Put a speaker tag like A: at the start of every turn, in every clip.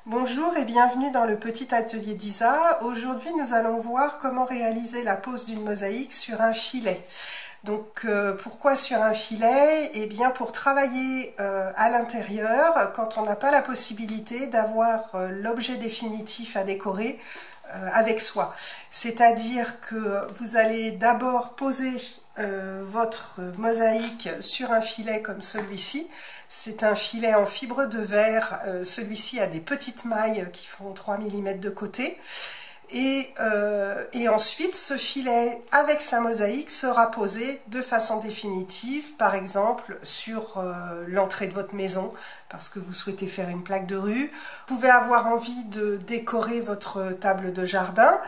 A: Bonjour et bienvenue dans le petit atelier d'Isa. Aujourd'hui nous allons voir comment réaliser la pose d'une mosaïque sur un filet. Donc pourquoi sur un filet? Eh bien pour travailler à l'intérieur quand on n'a pas la possibilité d'avoir l'objet définitif à décorer avec soi. C'est-à-dire que vous allez d'abord poser votre mosaïque sur un filet comme celui-ci. C'est un filet en fibre de verre, celui-ci a des petites mailles qui font 3 mm de côté. Et ensuite, ce filet avec sa mosaïque sera posé de façon définitive, par exemple sur l'entrée de votre maison, parce que vous souhaitez faire une plaque de rue. Vous pouvez avoir envie de décorer votre table de jardin.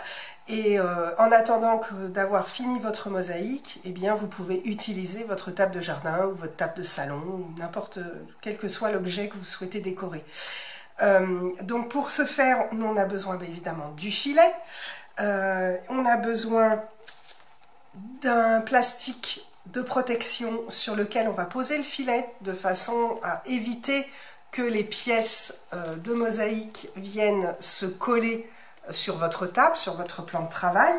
A: Et en attendant d'avoir fini votre mosaïque, eh bien vous pouvez utiliser votre table de jardin ou votre table de salon, ou n'importe quel que soit l'objet que vous souhaitez décorer. Donc pour ce faire, on a besoin évidemment du filet, on a besoin d'un plastique de protection sur lequel on va poser le filet de façon à éviter que les pièces de mosaïque viennent se coller sur votre table, sur votre plan de travail,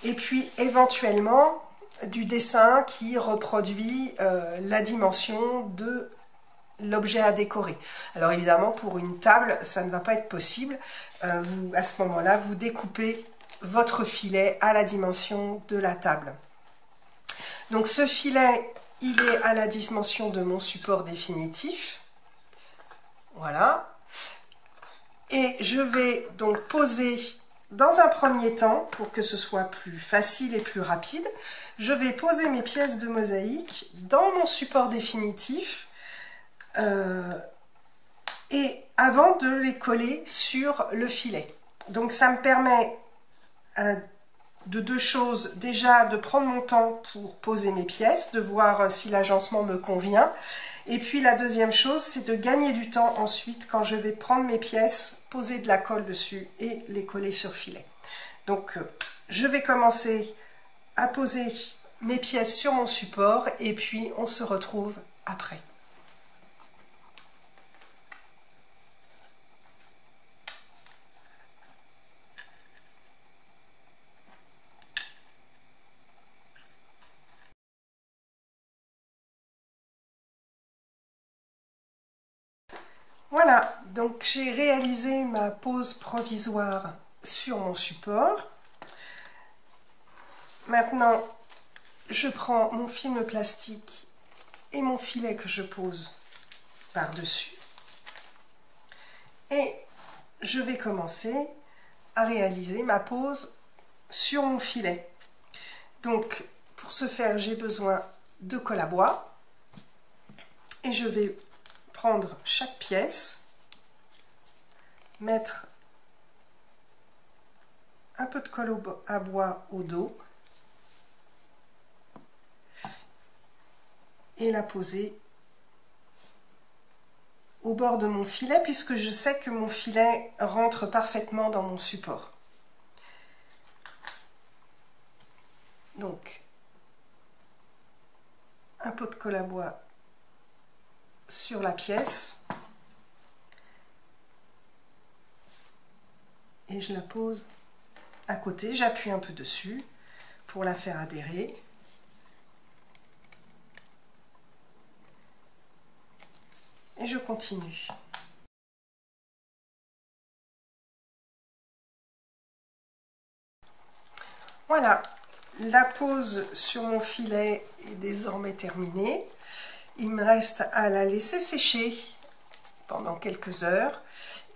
A: et puis éventuellement du dessin qui reproduit la dimension de l'objet à décorer. Alors évidemment pour une table ça ne va pas être possible, à ce moment-là vous découpez votre filet à la dimension de la table. Donc ce filet il est à la dimension de mon support définitif, voilà. Et je vais donc poser dans un premier temps, pour que ce soit plus facile et plus rapide, je vais poser mes pièces de mosaïque dans mon support définitif et avant de les coller sur le filet. Donc ça me permet de deux choses. Déjà de prendre mon temps pour poser mes pièces, de voir si l'agencement me convient. Et puis la deuxième chose, c'est de gagner du temps ensuite quand je vais prendre mes pièces, poser de la colle dessus et les coller sur filet. Donc je vais commencer à poser mes pièces sur mon support et puis on se retrouve après. Voilà, donc j'ai réalisé ma pose provisoire sur mon support. Maintenant, je prends mon film plastique et mon filet que je pose par-dessus. Et je vais commencer à réaliser ma pose sur mon filet. Donc, pour ce faire, j'ai besoin de colle à bois. Et je vais prendre chaque pièce, mettre un peu de colle à bois au dos et la poser au bord de mon filet puisque je sais que mon filet rentre parfaitement dans mon support. Donc, un peu de colle à bois sur la pièce et je la pose à côté, j'appuie un peu dessus pour la faire adhérer et je continue. Voilà, la pose sur mon filet est désormais terminée. Il me reste à la laisser sécher pendant quelques heures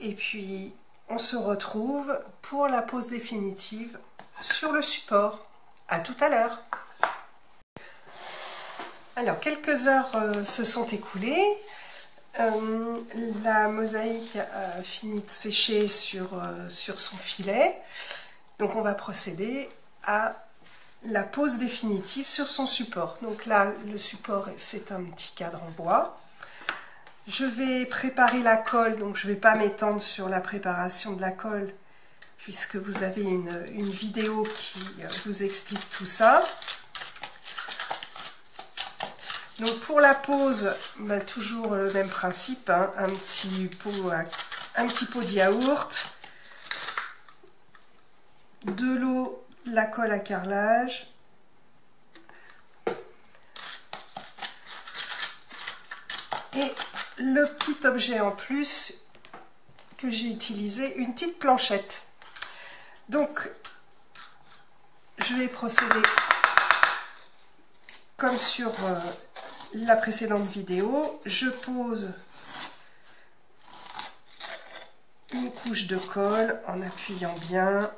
A: et puis on se retrouve pour la pose définitive sur le support. À tout à l'heure. Alors quelques heures se sont écoulées. La mosaïque a fini de sécher sur son filet. Donc on va procéder à la pose définitive sur son support. Donc là, le support, c'est un petit cadre en bois. Je vais préparer la colle, donc je ne vais pas m'étendre sur la préparation de la colle, puisque vous avez une vidéo qui vous explique tout ça. Donc pour la pose, toujours le même principe, hein, un petit pot un petit pot de yaourt, de l'eau, la colle à carrelage, et le petit objet en plus que j'ai utilisé, une petite planchette. Donc je vais procéder comme sur la précédente vidéo. Je pose une couche de colle en appuyant bien.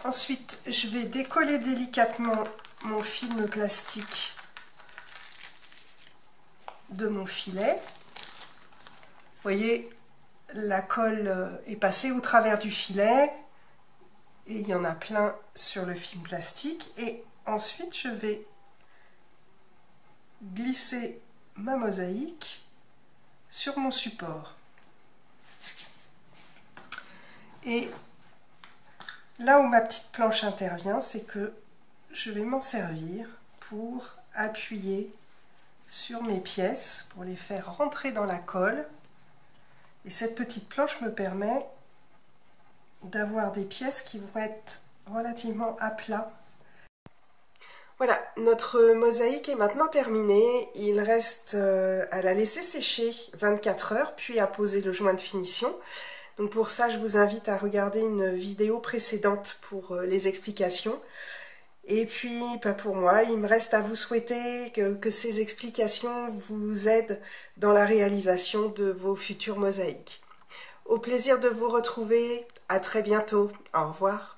A: Ensuite, je vais décoller délicatement mon film plastique de mon filet. Vous voyez, la colle est passée au travers du filet et il y en a plein sur le film plastique. Et ensuite, je vais glisser ma mosaïque sur mon support. Et là où ma petite planche intervient, c'est que je vais m'en servir pour appuyer sur mes pièces, pour les faire rentrer dans la colle. Et cette petite planche me permet d'avoir des pièces qui vont être relativement à plat. Voilà, notre mosaïque est maintenant terminée. Il reste à la laisser sécher 24 heures, puis à poser le joint de finition. Donc pour ça, je vous invite à regarder une vidéo précédente pour les explications. Et puis, pas pour moi, il me reste à vous souhaiter que ces explications vous aident dans la réalisation de vos futures mosaïques. Au plaisir de vous retrouver, à très bientôt, au revoir.